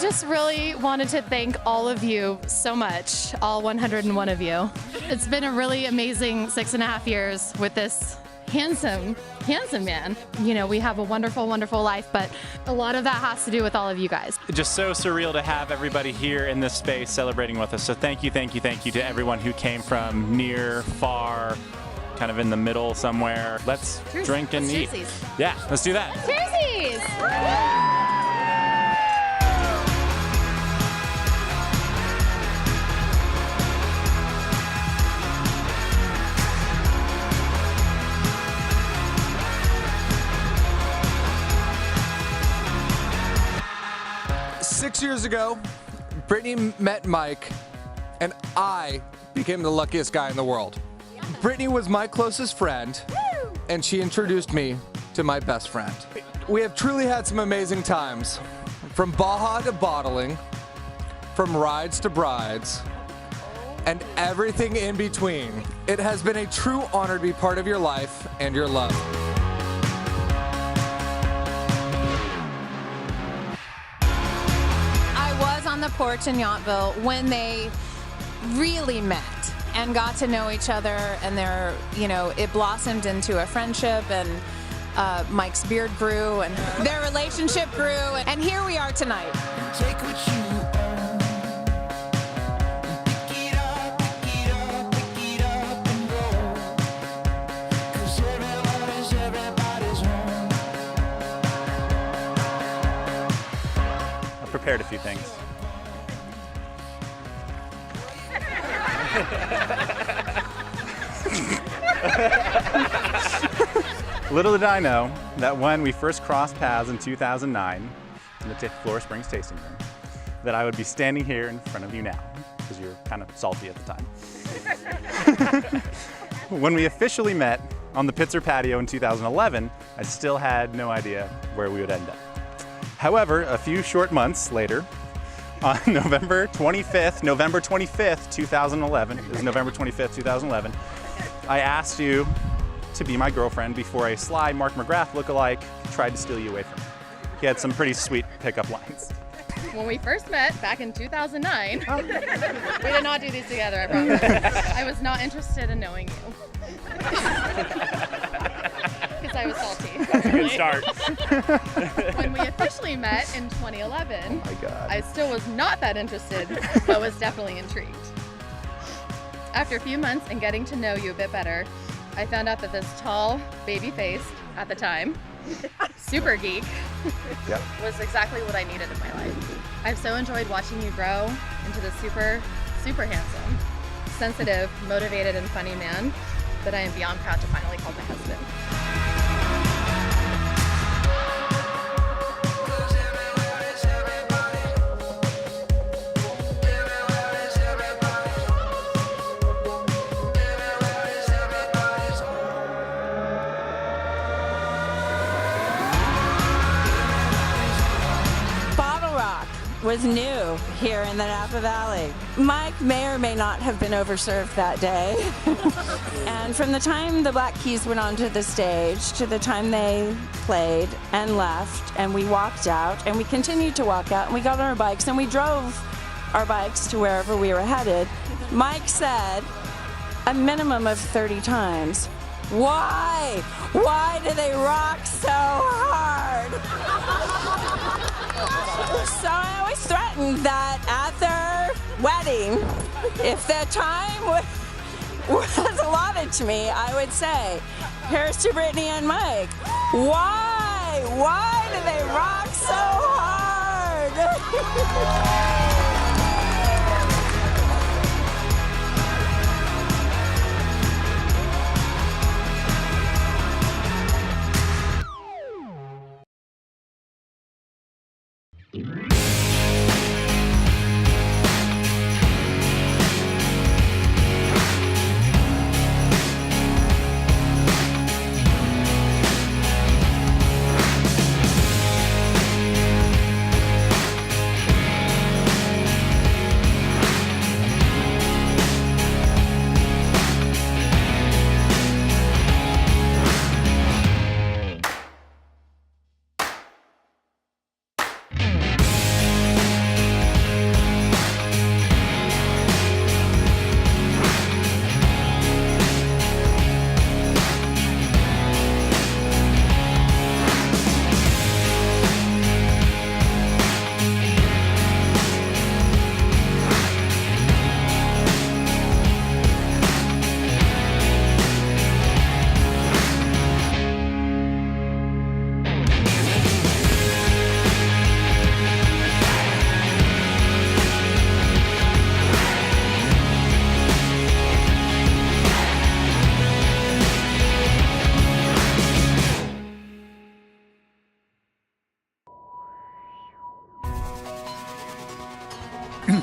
just really wanted to thank all of you so much, all 101 of you. It's been a really amazing 6.5 years with this handsome man. You know, we have a wonderful, wonderful life, but a lot of that has to do with all of you guys. Just so surreal to have everybody here in this space celebrating with us. So thank you to everyone who came from near, far, kind of in the middle somewhere. Let's drink and eat. Yeah, let's do that. Cheersies! 6 years ago, Brittany met Mike, and I became the luckiest guy in the world. Brittany was my closest friend, and she introduced me to my best friend. We have truly had some amazing times, from Baja to bottling, from rides to brides, and everything in between. It has been a true honor to be part of your life and your love. On the porch in Yountville when they really met and got to know each other, and it blossomed into a friendship, and Mike's beard grew and their relationship grew, and here we are tonight. Take what you own, pick it up, and roll, 'cause everybody's home. I prepared a few things. Little did I know that when we first crossed paths in 2009 in the Flora Springs tasting room, that I would be standing here in front of you now, because you're kind of salty at the time. When we officially met on the Pitzer patio in 2011, I still had no idea where we would end up. However, a few short months later, on November 25th, 2011, it was November 25th, 2011, I asked you to be my girlfriend before a sly Mark McGrath lookalike tried to steal you away from me. He had some pretty sweet pickup lines. When we first met back in 2009, we did not do these together, I promise. I was not interested in knowing you. Because I was salty. That's a good start. When we officially met in 2011, oh my God. I still was not that interested, but was definitely intrigued. After a few months and getting to know you a bit better, I found out that this tall, baby-faced, at the time, super geek was exactly what I needed in my life. I've so enjoyed watching you grow into the super, super handsome, sensitive, motivated, and funny man that I am beyond proud to finally call my husband. Was new here in the Napa Valley. Mike may or may not have been overserved that day. And from the time the Black Keys went onto the stage to the time they played and left, and we walked out, and we continued to walk out, and we got on our bikes, and we drove our bikes to wherever we were headed, Mike said a minimum of 30 times, "Why? Why do they rock so hard?" So I always threatened that at their wedding, if their time was allotted to me, I would say, "Here's to Brittany and Mike. Why? Why do they rock so hard?"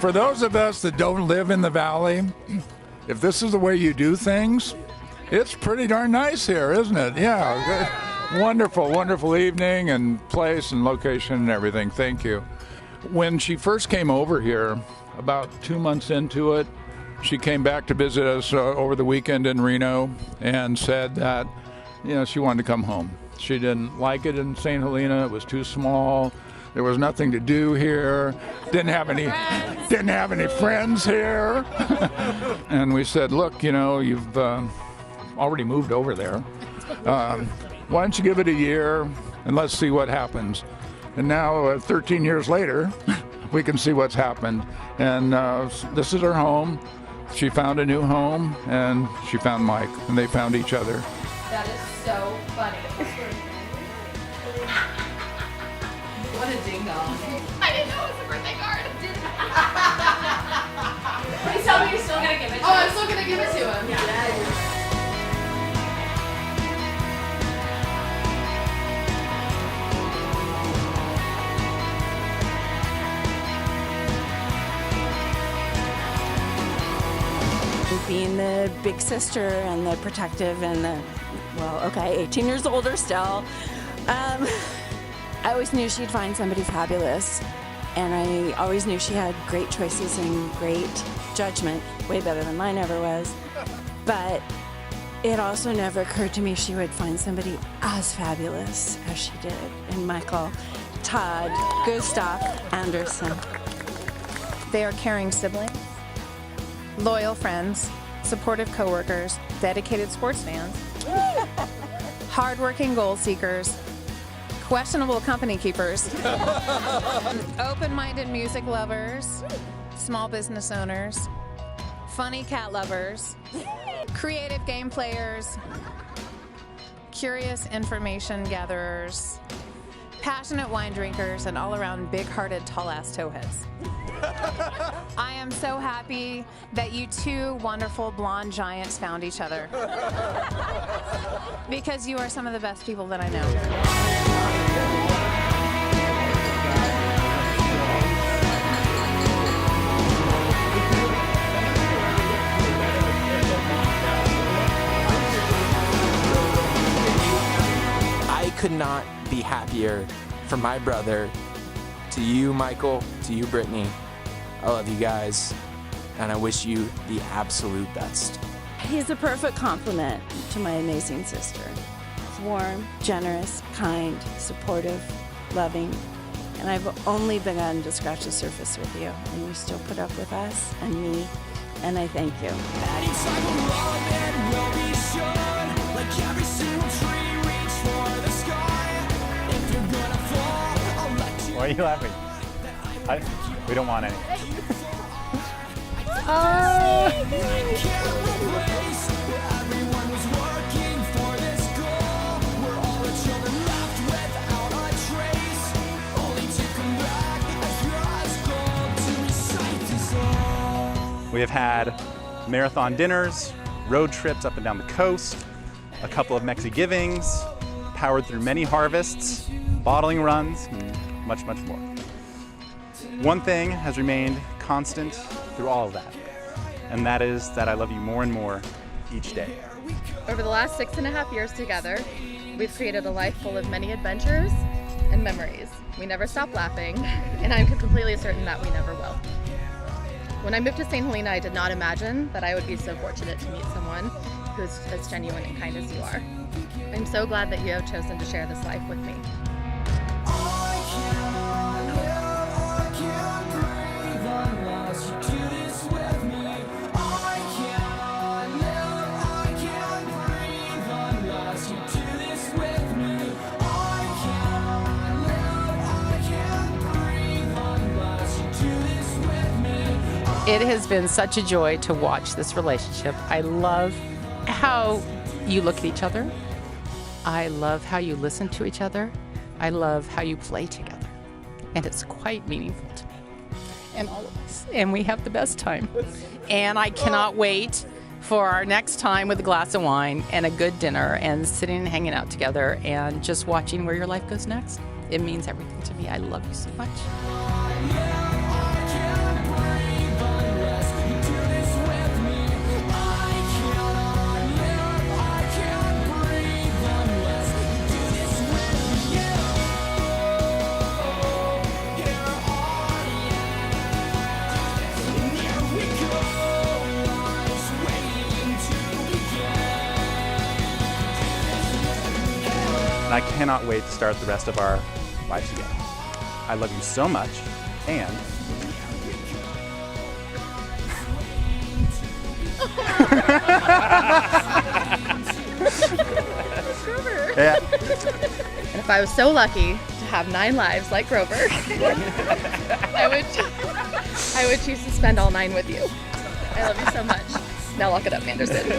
for those of us that don't live in the valley, if this is the way you do things, it's pretty darn nice here, isn't it? Yeah. Wonderful, wonderful evening and place and location and everything. Thank you. When she first came over here, about 2 months into it, she came back to visit us over the weekend in Reno and said that, she wanted to come home. She didn't like it in St. Helena. It was too small. There was nothing to do here. Didn't have any friends here. And we said, look, you've already moved over there. Why don't you give it a year and let's see what happens? And now, 13 years later, we can see what's happened. And this is her home. She found a new home, and she found Mike, and they found each other. That is so funny. What a ding dong. I didn't know it was a birthday card. Please tell me you're still gonna give it to him. Oh, I'm still gonna give it to him. Yeah. Being the big sister and the protective and 18 years older still. I always knew she'd find somebody fabulous, and I always knew she had great choices and great judgment, way better than mine ever was. But it also never occurred to me she would find somebody as fabulous as she did in Michael Todd Gustav Anderson. They are caring siblings, loyal friends, supportive coworkers, dedicated sports fans, hardworking goal seekers, questionable company keepers, open-minded music lovers, small business owners, funny cat lovers, creative game players, curious information gatherers, passionate wine drinkers, and all-around big-hearted, tall-ass towheads. I am so happy that you two wonderful blonde giants found each other. Because you are some of the best people that I know. I could not be happier for my brother. To you, Michael, to you, Brittany, I love you guys, and I wish you the absolute best. He's a perfect complement to my amazing sister. He's warm, generous, kind, supportive, loving, and I've only begun to scratch the surface with you, and you still put up with us and me, and I thank you. Why are you laughing? We don't want any. We have had marathon dinners, road trips up and down the coast, a couple of Mexi givings, powered through many harvests, bottling runs, and much, much more. One thing has remained constant through all of that, and that is that I love you more and more each day. Over the last 6.5 years together, we've created a life full of many adventures and memories. We never stop laughing, and I'm completely certain that we never will. When I moved to St. Helena, I did not imagine that I would be so fortunate to meet someone who's as genuine and kind as you are. I'm so glad that you have chosen to share this life with me. It has been such a joy to watch this relationship. I love how you look at each other. I love how you listen to each other. I love how you play together. And it's quite meaningful to me and all of us. And we have the best time. And I cannot wait for our next time with a glass of wine and a good dinner and sitting and hanging out together and just watching where your life goes next. It means everything to me. I love you so much. and I cannot wait to start the rest of our lives together. I love you so much, and yeah. And if I was so lucky to have 9 lives like Grover, I would choose to spend all 9 with you. I love you so much. Now lock it up, Anderson.